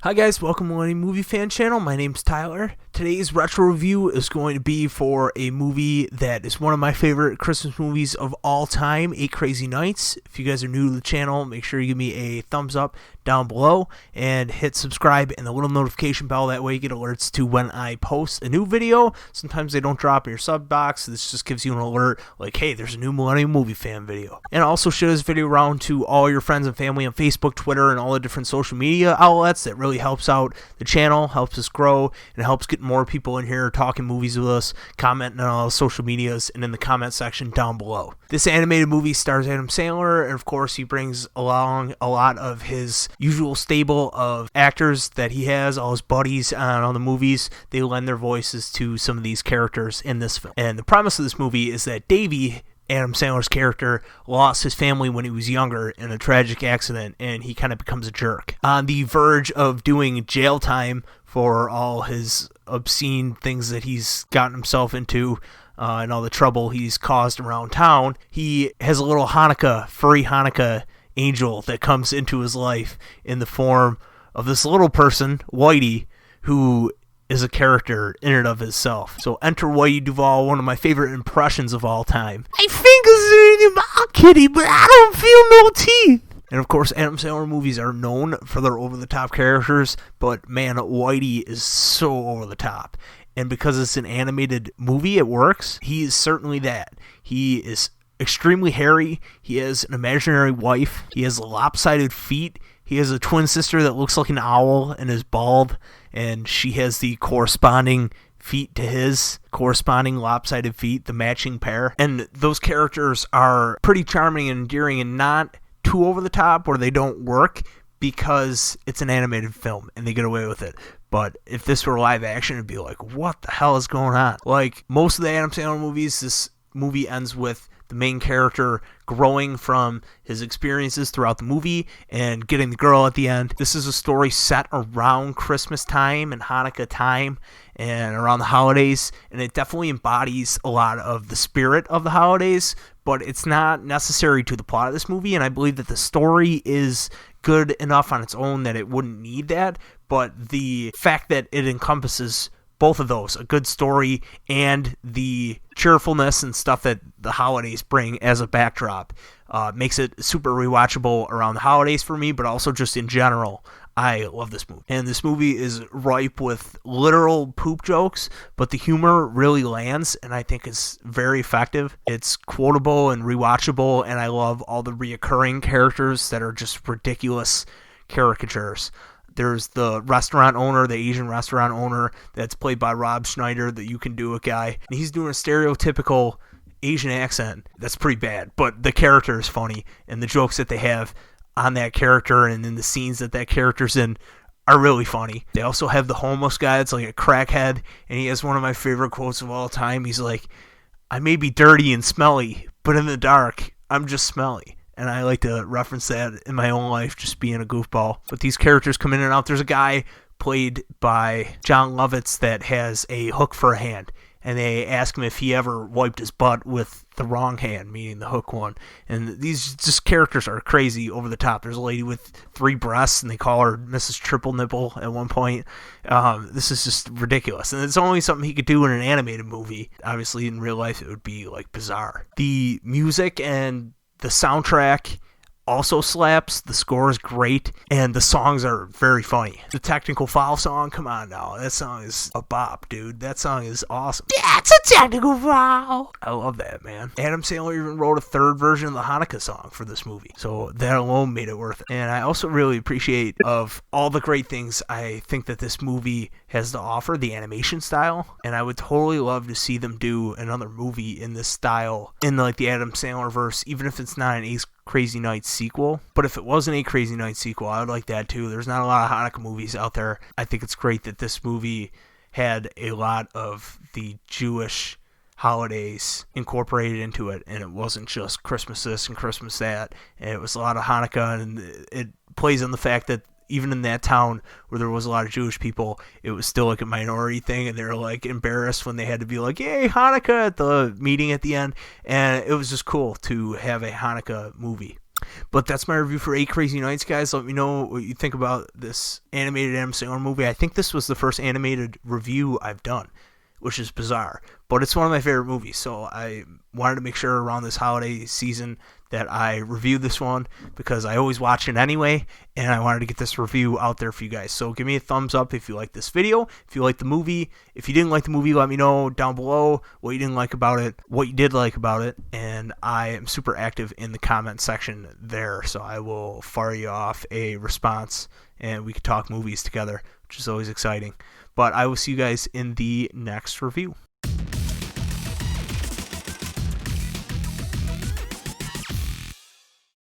Hi guys, welcome to Millennial Movie Fan Channel. My name's Tyler. Today's retro review is going to be for a movie that is one of my favorite Christmas movies of all time, 8 Crazy Nights. If you guys are new to the channel, make sure you give me a thumbs up down below and hit subscribe and the little notification bell. That way you get alerts to when I post a new video. Sometimes they don't drop in your sub box. This just gives you an alert like, hey, there's a new Millennial Movie Fan video. And also share this video around to all your friends and family on Facebook, Twitter, and all the different social media outlets. That really helps out the channel, helps us grow, and helps get more people in here talking movies with us, commenting on all the social medias, and in the comment section down below. This animated movie stars Adam Sandler, and of course he brings along a lot of his usual stable of actors that he has, all his buddies on all the movies. They lend their voices to some of these characters in this film. And the premise of this movie is that Davey, Adam Sandler's character, lost his family when he was younger in a tragic accident, and he kind of becomes a jerk. On the verge of doing jail time for all his obscene things that he's gotten himself into and all the trouble he's caused around town, he has a little furry Hanukkah angel that comes into his life in the form of this little person, Whitey, who is a character in and of itself. So enter Whitey Duvall, one of my favorite impressions of all time. My fingers are in your mouth, kitty, but I don't feel no teeth. And of course, Adam Sandler movies are known for their over-the-top characters, but man, Whitey is so over-the-top. And because it's an animated movie, it works. He is certainly that. He is extremely hairy. He has an imaginary wife. He has lopsided feet. He has a twin sister that looks like an owl and is bald, and she has the corresponding feet to his, corresponding lopsided feet, the matching pair. And those characters are pretty charming and endearing and not too over the top where they don't work because it's an animated film and they get away with it. But if this were live action, it'd be like, what the hell is going on? Like most of the Adam Sandler movies, this movie ends with the main character growing from his experiences throughout the movie and getting the girl at the end. This is a story set around Christmas time and Hanukkah time and around the holidays, and it definitely embodies a lot of the spirit of the holidays, but it's not necessary to the plot of this movie, and I believe that the story is good enough on its own that it wouldn't need that, but the fact that it encompasses both of those, a good story and the cheerfulness and stuff that the holidays bring as a backdrop, makes it super rewatchable around the holidays for me, but also just in general. I love this movie. And this movie is ripe with literal poop jokes, but the humor really lands, and I think it's very effective. It's quotable and rewatchable, and I love all the reoccurring characters that are just ridiculous caricatures. There's the restaurant owner, the Asian restaurant owner, that's played by Rob Schneider, the You Can Do It guy. And he's doing a stereotypical Asian accent that's pretty bad, but the character is funny, and the jokes that they have on that character and in the scenes that that character's in are really funny. They also have the homeless guy that's like a crackhead, and he has one of my favorite quotes of all time. He's like, I may be dirty and smelly, but in the dark, I'm just smelly. And I like to reference that in my own life, just being a goofball. But these characters come in and out. There's a guy played by John Lovitz that has a hook for a hand. And they ask him if he ever wiped his butt with the wrong hand, meaning the hook one. And these just characters are crazy over the top. There's a lady with 3 breasts, and they call her Mrs. Triple Nipple at one point. This is just ridiculous. And it's only something he could do in an animated movie. Obviously, in real life, it would be like bizarre. The music and the soundtrack also slaps. The score is great, and the songs are very funny. The Technical Foul song, come on now. That song is a bop, dude. That song is awesome. Yeah, it's a technical foul. I love that, man. Adam Sandler even wrote a 3rd version of the Hanukkah song for this movie, so that alone made it worth it. And I also really appreciate, of all the great things I think that this movie has to offer, the animation style, and I would totally love to see them do another movie in this style, in like the Adam Sandler verse, even if it's not an Ace Crazy Nights sequel. But if it wasn't a Crazy Nights sequel, I would like that too. There's not a lot of Hanukkah movies out there. I think it's great that this movie had a lot of the Jewish holidays incorporated into it, and it wasn't just Christmas this and Christmas that, and it was a lot of Hanukkah, and it plays on the fact that even in that town where there was a lot of Jewish people, it was still like a minority thing, and they were like embarrassed when they had to be like, yay, Hanukkah at the meeting at the end, and it was just cool to have a Hanukkah movie. But that's my review for 8 Crazy Nights, guys. Let me know what you think about this animated Adam Sandler movie. I think this was the first animated review I've done, which is bizarre. But it's one of my favorite movies, so I wanted to make sure around this holiday season that I reviewed this one because I always watch it anyway, and I wanted to get this review out there for you guys. So give me a thumbs up if you like this video, if you like the movie. If you didn't like the movie, let me know down below what you didn't like about it, what you did like about it, and I am super active in the comment section there, so I will fire you off a response, and we can talk movies together, which is always exciting. But I will see you guys in the next review.